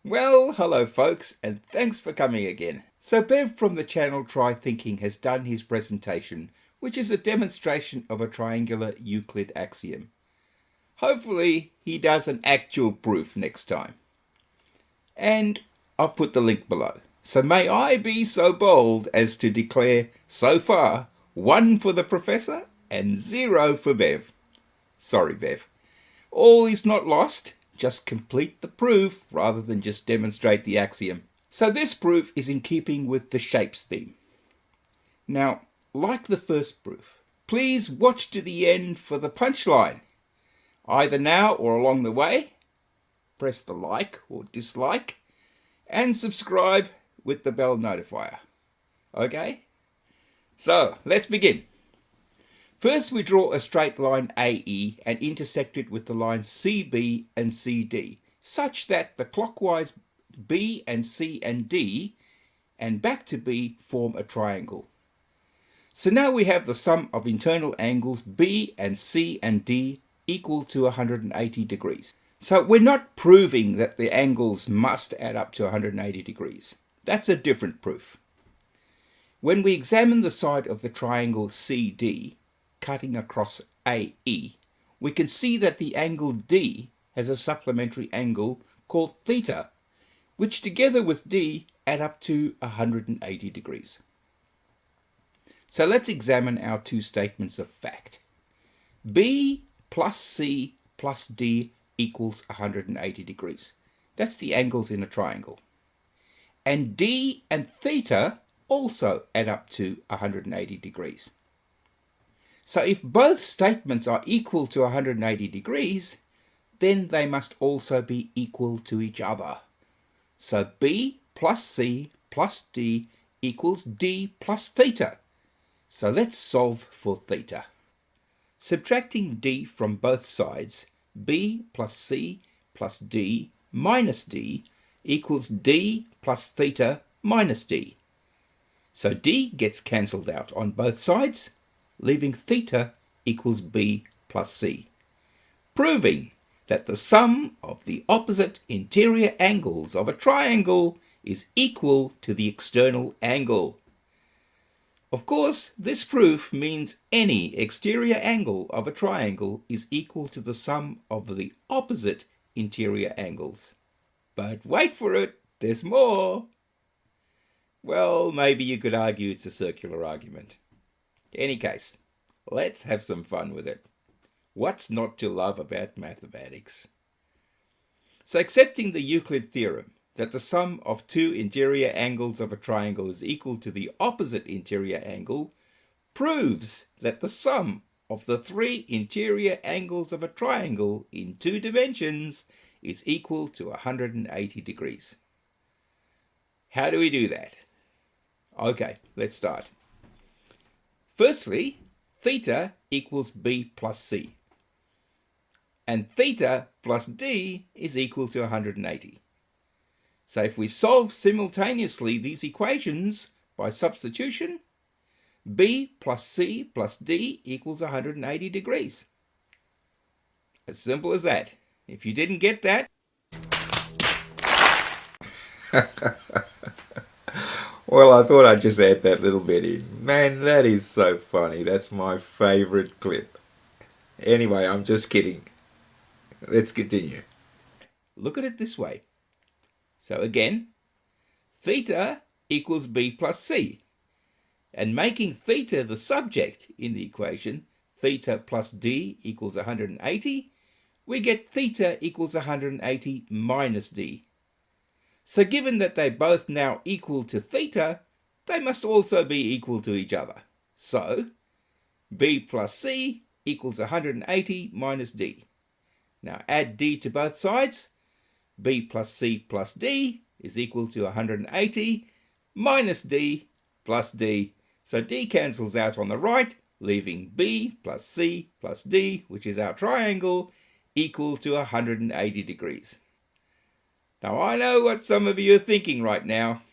Well, hello folks, and thanks for coming again. So Bev from the channel Try Thinking has done his presentation, which is a demonstration of a triangular Euclid axiom. Hopefully he does an actual proof next time. And I've put the link below. So may I be so bold as to declare so far 1 for the professor and 0 for Bev. Sorry, Bev. All is not lost. Just complete the proof rather than just demonstrate the axiom. So this proof is in keeping with the shapes theme. Now, like the first proof, please watch to the end for the punchline. Either now or along the way, press the like or dislike and subscribe with the bell notifier. Okay? So, let's begin. First, we draw a straight line AE and intersect it with the lines CB and CD, such that the clockwise B and C and D and back to B form a triangle. So now we have the sum of internal angles B and C and D equal to 180 degrees. So we're not proving that the angles must add up to 180 degrees. That's a different proof. When we examine the side of the triangle CD, cutting across AE, we can see that the angle D has a supplementary angle called theta, which together with D add up to 180 degrees. So let's examine our two statements of fact. B plus C plus D equals 180 degrees. That's the angles in a triangle. And D and theta also add up to 180 degrees. So if both statements are equal to 180 degrees, then they must also be equal to each other. So B plus C plus D equals D plus theta. So let's solve for theta. Subtracting D from both sides, B plus C plus D minus D equals D plus theta minus D. So D gets cancelled out on both sides, leaving theta equals B plus C, proving that the sum of the opposite interior angles of a triangle is equal to the external angle. Of course, this proof means any exterior angle of a triangle is equal to the sum of the opposite interior angles. But wait for it, there's more. Well, maybe you could argue it's a circular argument. In any case, let's have some fun with it. What's not to love about mathematics? So accepting the Euclid theorem that the sum of two interior angles of a triangle is equal to the opposite interior angle proves that the sum of the three interior angles of a triangle in 2 dimensions is equal to 180 degrees. How do we do that? Okay, let's start. Firstly, theta equals B plus C. And theta plus D is equal to 180. So if we solve simultaneously these equations by substitution, B plus C plus D equals 180 degrees. As simple as that. If you didn't get that, well, I thought I'd just add that little bit in. Man, that is so funny. That's my favorite clip. Anyway, I'm just kidding. Let's continue. Look at it this way. So again, theta equals B plus C. And making theta the subject in the equation, theta plus D equals 180, we get theta equals 180 minus D. So given that they both now equal to theta, they must also be equal to each other. So B plus C equals 180 minus D. Now add D to both sides. B plus C plus D is equal to 180 minus D plus D. So D cancels out on the right, leaving B plus C plus D, which is our triangle, equal to 180 degrees. Now I know what some of you are thinking right now.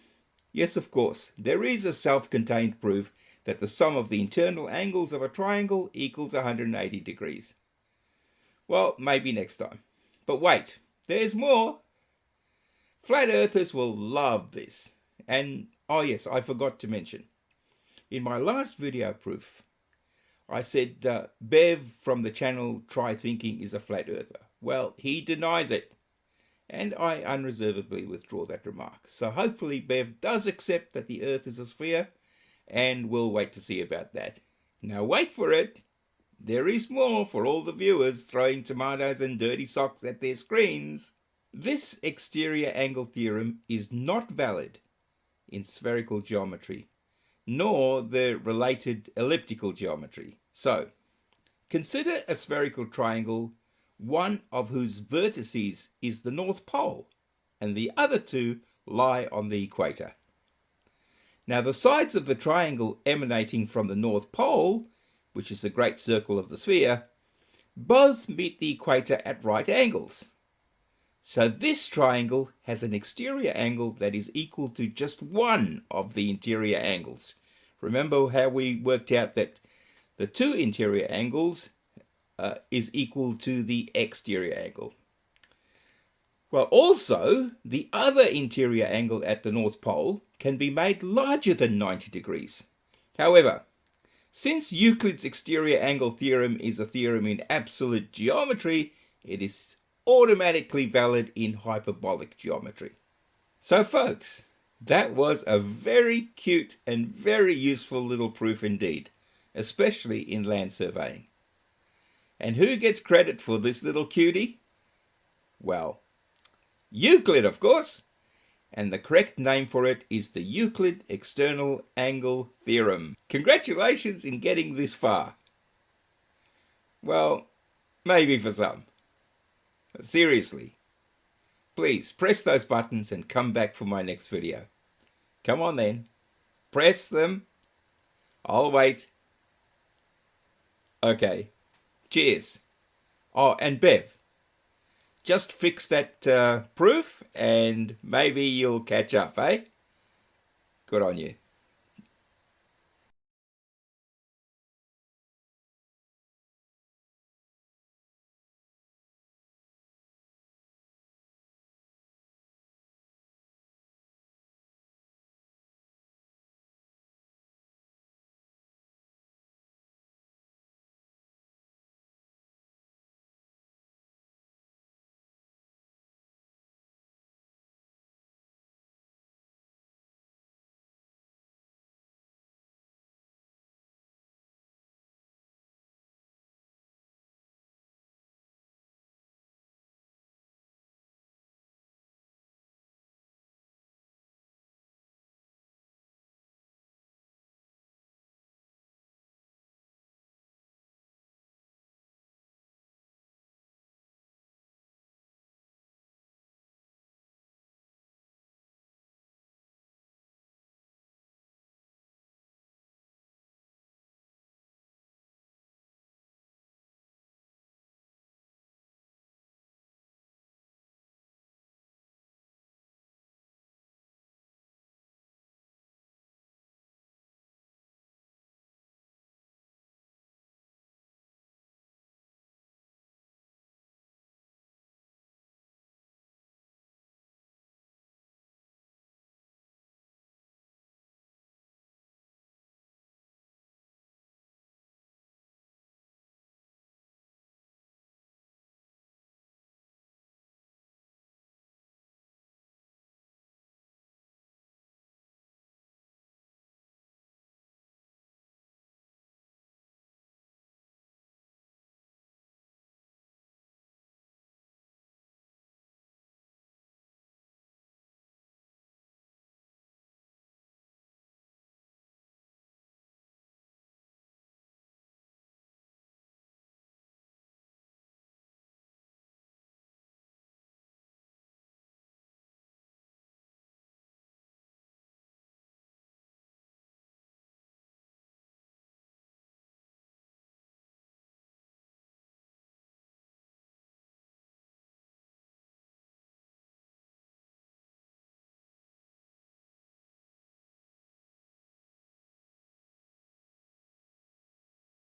Yes, of course, there is a self-contained proof that the sum of the internal angles of a triangle equals 180 degrees. Well, maybe next time. But wait, there's more. Flat earthers will love this. And, oh yes, I forgot to mention. In my last video proof, I said Bev from the channel Try Thinking is a flat earther. Well, he denies it. And I unreservedly withdraw that remark. So hopefully Bev does accept that the earth is a sphere, and we'll wait to see about that. Now wait for it. There is more for all the viewers throwing tomatoes and dirty socks at their screens. This exterior angle theorem is not valid in spherical geometry, nor the related elliptical geometry. So, consider a spherical triangle, one of whose vertices is the North Pole, and the other two lie on the equator. Now, the sides of the triangle emanating from the North Pole, which is the great circle of the sphere, both meet the equator at right angles. So this triangle has an exterior angle that is equal to just one of the interior angles. Remember how we worked out that the two interior angles is equal to the exterior angle. Well, also, the other interior angle at the North Pole can be made larger than 90 degrees. However, since Euclid's exterior angle theorem is a theorem in absolute geometry, it is automatically valid in hyperbolic geometry. So folks, that was a very cute and very useful little proof indeed, especially in land surveying. And who gets credit for this little cutie? Well, Euclid, of course. And the correct name for it is the Euclid External Angle Theorem. Congratulations in getting this far. Well, maybe for some. But seriously, please press those buttons and come back for my next video. Come on then. Press them. I'll wait. Okay. Cheers. Oh, and Bev, just fix that proof and maybe you'll catch up, eh? Good on you.